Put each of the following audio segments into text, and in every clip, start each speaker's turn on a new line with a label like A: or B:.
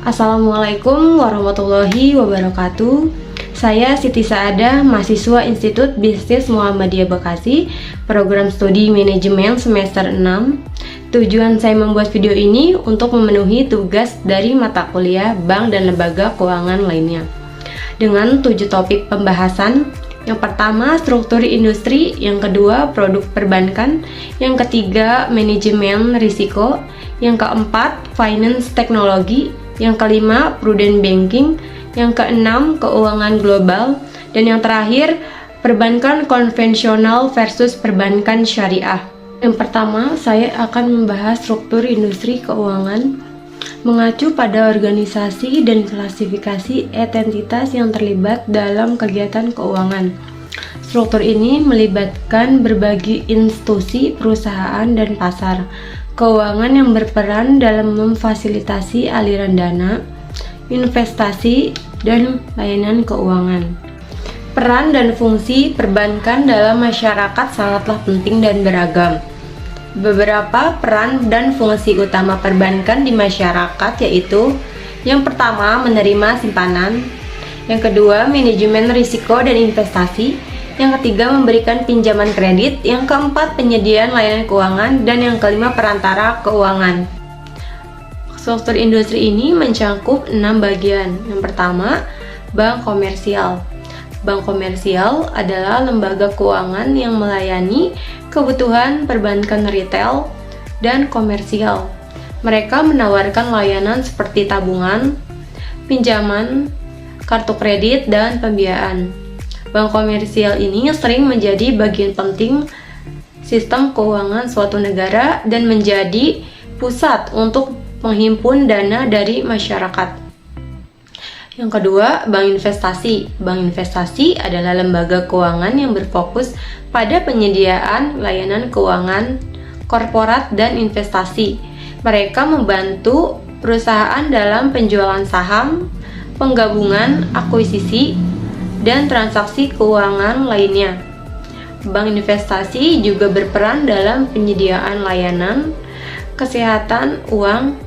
A: Assalamualaikum warahmatullahi wabarakatuh. Saya Siti Saadah, mahasiswa Institut Bisnis Muhammadiyah Bekasi, program studi manajemen semester 6. Tujuan saya membuat video ini untuk memenuhi tugas dari mata kuliah bank dan lembaga keuangan lainnya. Dengan 7 topik pembahasan. Yang pertama, struktur industri. Yang kedua, produk perbankan. Yang ketiga, manajemen risiko. Yang keempat, finance teknologi. Yang kelima, prudent banking. Yang keenam, keuangan global. Dan yang terakhir, perbankan konvensional versus perbankan syariah. Yang pertama, saya akan membahas struktur industri keuangan mengacu pada organisasi dan klasifikasi entitas yang terlibat dalam kegiatan keuangan. Struktur ini melibatkan berbagai institusi, perusahaan, dan pasar keuangan yang berperan dalam memfasilitasi aliran dana, investasi, dan layanan keuangan. Peran dan fungsi perbankan dalam masyarakat sangatlah penting dan beragam. Beberapa peran dan fungsi utama perbankan di masyarakat yaitu: yang pertama, menerima simpanan; yang kedua, manajemen risiko dan investasi; yang ketiga, memberikan pinjaman kredit; yang keempat, penyediaan layanan keuangan; dan yang kelima, perantara keuangan. Struktur industri ini mencakup 6 bagian. Yang pertama, bank komersial. Bank komersial adalah lembaga keuangan yang melayani kebutuhan perbankan retail dan komersial. Mereka menawarkan layanan seperti tabungan, pinjaman, kartu kredit, dan pembiayaan. Bank komersial ini sering menjadi bagian penting sistem keuangan suatu negara dan menjadi pusat untuk menghimpun dana dari masyarakat. Yang kedua, bank investasi. Bank investasi adalah lembaga keuangan yang berfokus pada penyediaan layanan keuangan korporat dan investasi. Mereka membantu perusahaan dalam penjualan saham, penggabungan, akuisisi, dan transaksi keuangan lainnya. Bank investasi juga berperan dalam penyediaan layanan kesehatan uang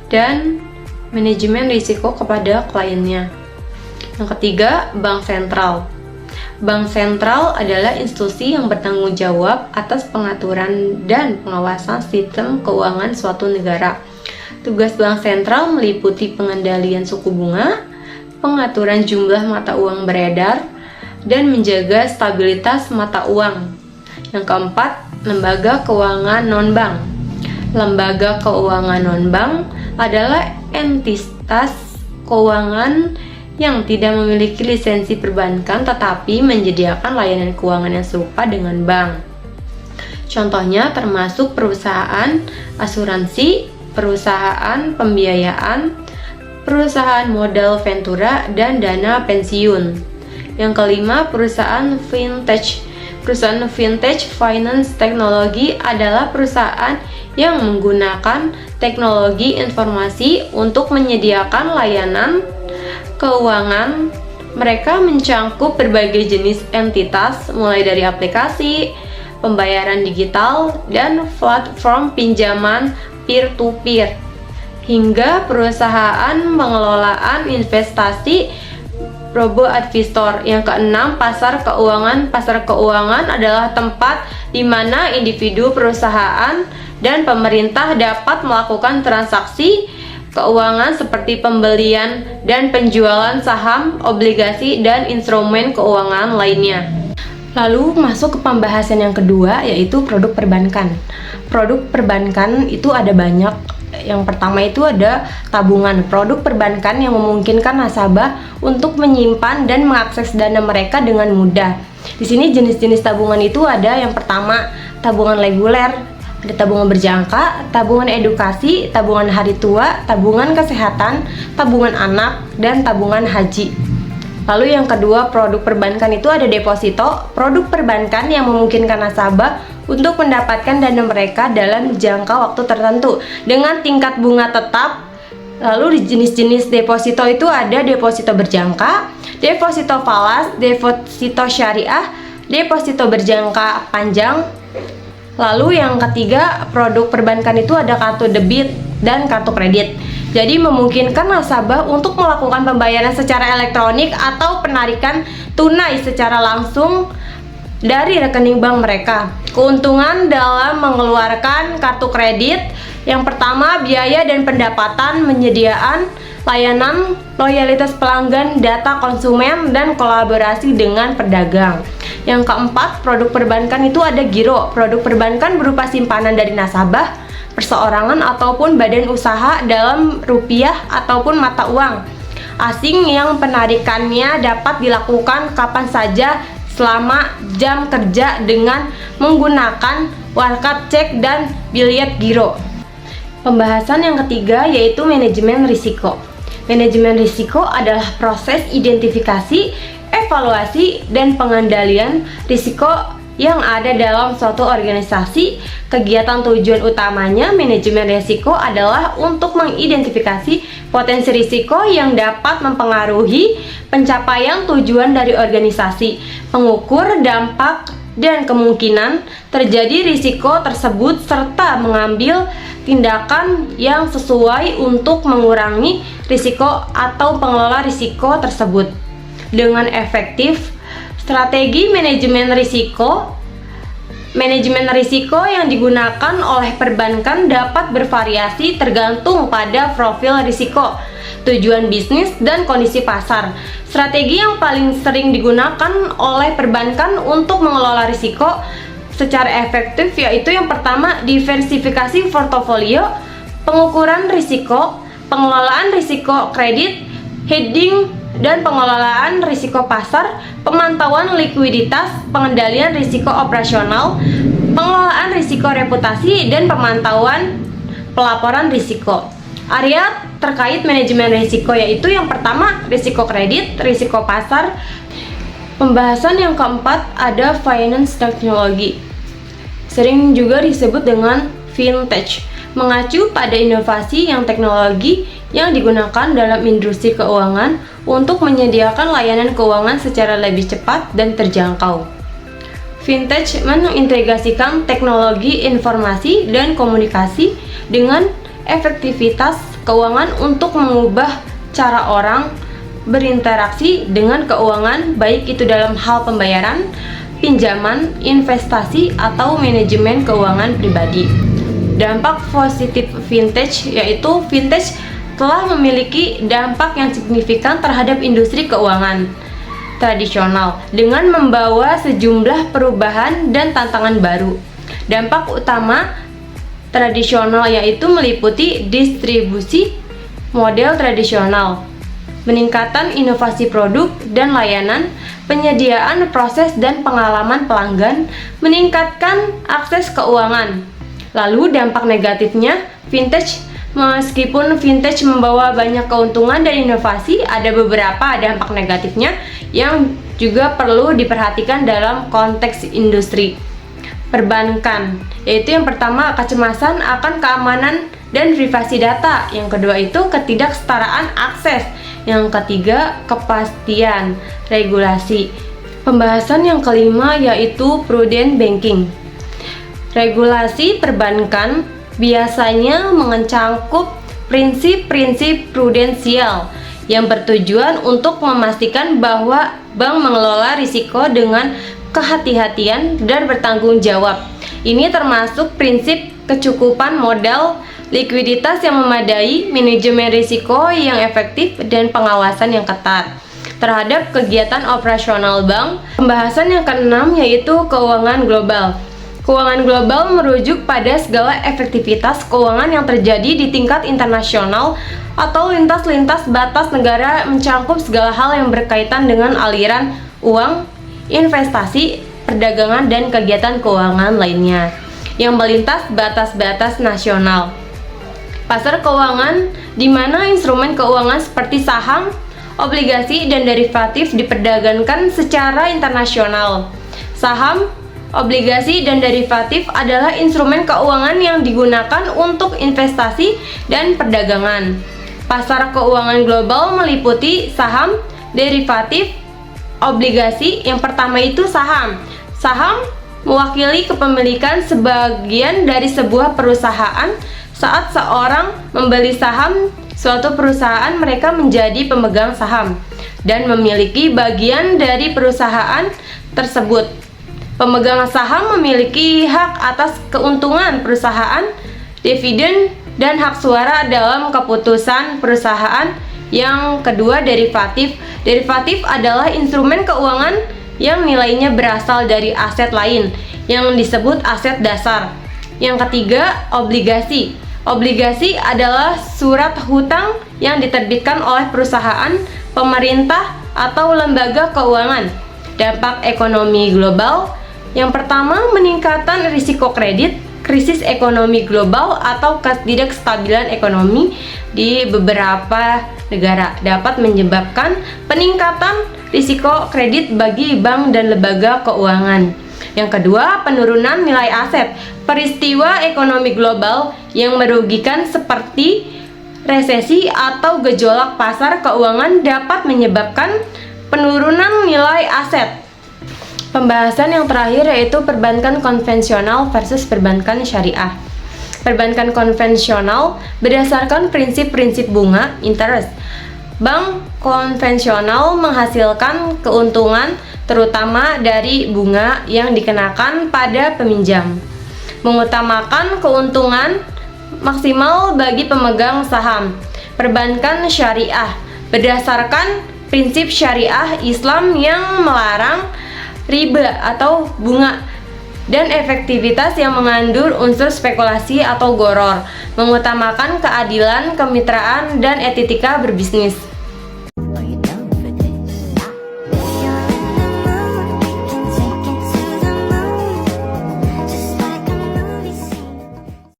A: dan manajemen risiko kepada kliennya. Yang ketiga, bank sentral. Bank sentral adalah institusi yang bertanggung jawab atas pengaturan dan pengawasan sistem keuangan suatu negara. Tugas bank sentral meliputi pengendalian suku bunga, pengaturan jumlah mata uang beredar, dan menjaga stabilitas mata uang. Yang keempat, lembaga keuangan non-bank. Lembaga keuangan non-bank adalah entitas keuangan yang tidak memiliki lisensi perbankan tetapi menyediakan layanan keuangan yang serupa dengan bank. Contohnya termasuk perusahaan asuransi, perusahaan pembiayaan, perusahaan modal ventura, dan dana pensiun. Yang kelima, perusahaan fintech. Perusahaan fintech finance teknologi adalah perusahaan yang menggunakan teknologi informasi untuk menyediakan layanan keuangan. Mereka mencakup berbagai jenis entitas, mulai dari aplikasi, pembayaran digital, dan platform pinjaman peer-to-peer, hingga perusahaan pengelolaan investasi robo-advisor. Yang keenam, pasar keuangan. Pasar keuangan adalah tempat di mana individu, perusahaan, dan pemerintah dapat melakukan transaksi keuangan seperti pembelian dan penjualan saham, obligasi, dan instrumen keuangan lainnya. Lalu masuk ke pembahasan yang kedua, yaitu produk perbankan. Produk perbankan itu ada banyak. Yang pertama itu ada tabungan. Produk perbankan yang memungkinkan nasabah untuk menyimpan dan mengakses dana mereka dengan mudah. Di sini jenis-jenis tabungan itu ada: yang pertama, tabungan reguler, ada tabungan berjangka, tabungan edukasi, tabungan hari tua, tabungan kesehatan, tabungan anak, dan tabungan haji. Lalu yang kedua, produk perbankan itu ada deposito. Produk perbankan yang memungkinkan nasabah untuk mendapatkan dana mereka dalam jangka waktu tertentu dengan tingkat bunga tetap. Lalu di jenis-jenis deposito itu ada deposito berjangka, deposito falas, deposito syariah, deposito berjangka panjang. Lalu yang ketiga, produk perbankan itu ada kartu debit dan kartu kredit. Jadi memungkinkan nasabah untuk melakukan pembayaran secara elektronik atau penarikan tunai secara langsung dari rekening bank mereka. Keuntungan dalam mengeluarkan kartu kredit: yang pertama, biaya dan pendapatan, menyediaan layanan, loyalitas pelanggan, data konsumen, dan kolaborasi dengan pedagang. Yang keempat, produk perbankan itu ada giro. Produk perbankan berupa simpanan dari nasabah, perseorangan ataupun badan usaha dalam rupiah ataupun mata uang asing yang penarikannya dapat dilakukan kapan saja selama jam kerja dengan menggunakan warkat cek dan biliet giro. Pembahasan yang ketiga yaitu manajemen risiko. Manajemen risiko adalah proses identifikasi, evaluasi, dan pengendalian risiko yang ada dalam suatu organisasi. Kegiatan tujuan utamanya manajemen risiko adalah untuk mengidentifikasi potensi risiko yang dapat mempengaruhi pencapaian tujuan dari organisasi, mengukur dampak dan kemungkinan terjadi risiko tersebut, serta mengambil tindakan yang sesuai untuk mengurangi risiko atau pengelola risiko tersebut dengan efektif. Strategi manajemen risiko. Manajemen risiko yang digunakan oleh perbankan dapat bervariasi tergantung pada profil risiko, tujuan bisnis, dan kondisi pasar. Strategi yang paling sering digunakan oleh perbankan untuk mengelola risiko secara efektif yaitu yang pertama, diversifikasi portofolio, pengukuran risiko, pengelolaan risiko kredit, hedging dan pengelolaan risiko pasar, pemantauan likuiditas, pengendalian risiko operasional, pengelolaan risiko reputasi, dan pemantauan pelaporan risiko. Area terkait manajemen risiko yaitu yang pertama, risiko kredit, risiko pasar. Pembahasan yang keempat ada finance technology, sering juga disebut dengan fintech, mengacu pada inovasi yang teknologi yang digunakan dalam industri keuangan untuk menyediakan layanan keuangan secara lebih cepat dan terjangkau. Fintech mengintegrasikan teknologi informasi dan komunikasi dengan efektivitas keuangan untuk mengubah cara orang berinteraksi dengan keuangan, baik itu dalam hal pembayaran, pinjaman, investasi, atau manajemen keuangan pribadi. Dampak positif fintech yaitu fintech telah memiliki dampak yang signifikan terhadap industri keuangan tradisional dengan membawa sejumlah perubahan dan tantangan baru. Dampak utama tradisional yaitu meliputi distribusi model tradisional, peningkatan inovasi produk dan layanan, penyediaan proses dan pengalaman pelanggan, meningkatkan akses keuangan. Lalu dampak negatifnya, meskipun fintech membawa banyak keuntungan dan inovasi, ada beberapa dampak negatifnya yang juga perlu diperhatikan dalam konteks industri perbankan, yaitu yang pertama, kecemasan akan keamanan dan privasi data. Yang kedua itu ketidaksetaraan akses. Yang ketiga, kepastian regulasi. Pembahasan yang kelima yaitu prudent banking. Regulasi perbankan biasanya mencangkup prinsip-prinsip prudensial yang bertujuan untuk memastikan bahwa bank mengelola risiko dengan kehati-hatian dan bertanggung jawab. Ini termasuk prinsip kecukupan modal, likuiditas yang memadai, manajemen risiko yang efektif, dan pengawasan yang ketat terhadap kegiatan operasional bank. Pembahasan yang keenam yaitu keuangan global. Keuangan global merujuk pada segala efektivitas keuangan yang terjadi di tingkat internasional atau lintas batas negara, mencangkup segala hal yang berkaitan dengan aliran uang, investasi, perdagangan, dan kegiatan keuangan lainnya yang melintas batas-batas nasional. Pasar keuangan, di mana instrumen keuangan seperti saham, obligasi, dan derivatif diperdagangkan secara internasional. Saham, obligasi, dan derivatif adalah instrumen keuangan yang digunakan untuk investasi dan perdagangan. Pasar keuangan global meliputi saham, derivatif, obligasi. Yang pertama itu saham. Saham mewakili kepemilikan sebagian dari sebuah perusahaan. Saat seorang membeli saham suatu perusahaan mereka menjadi pemegang saham dan memiliki bagian dari perusahaan tersebut. Pemegang saham memiliki hak atas keuntungan perusahaan, dividen, dan hak suara dalam keputusan perusahaan. Yang kedua, derivatif. Derivatif adalah instrumen keuangan yang nilainya berasal dari aset lain yang disebut aset dasar. Yang ketiga, obligasi. Obligasi adalah surat hutang yang diterbitkan oleh perusahaan, pemerintah, atau lembaga keuangan. Dampak ekonomi global. Yang pertama, meningkatan risiko kredit, krisis ekonomi global atau ketidakstabilan ekonomi di beberapa negara dapat menyebabkan peningkatan risiko kredit bagi bank dan lembaga keuangan. Yang kedua, penurunan nilai aset. Peristiwa ekonomi global yang merugikan seperti resesi atau gejolak pasar keuangan dapat menyebabkan penurunan nilai aset. Pembahasan yang terakhir yaitu perbankan konvensional versus perbankan syariah. Perbankan konvensional berdasarkan prinsip-prinsip bunga interest. Bank konvensional menghasilkan keuntungan terutama dari bunga yang dikenakan pada peminjam, mengutamakan keuntungan maksimal bagi pemegang saham. Perbankan syariah berdasarkan prinsip syariah Islam yang melarang riba atau bunga dan efektivitas yang mengandung unsur spekulasi atau goror, mengutamakan keadilan, kemitraan, dan etika berbisnis.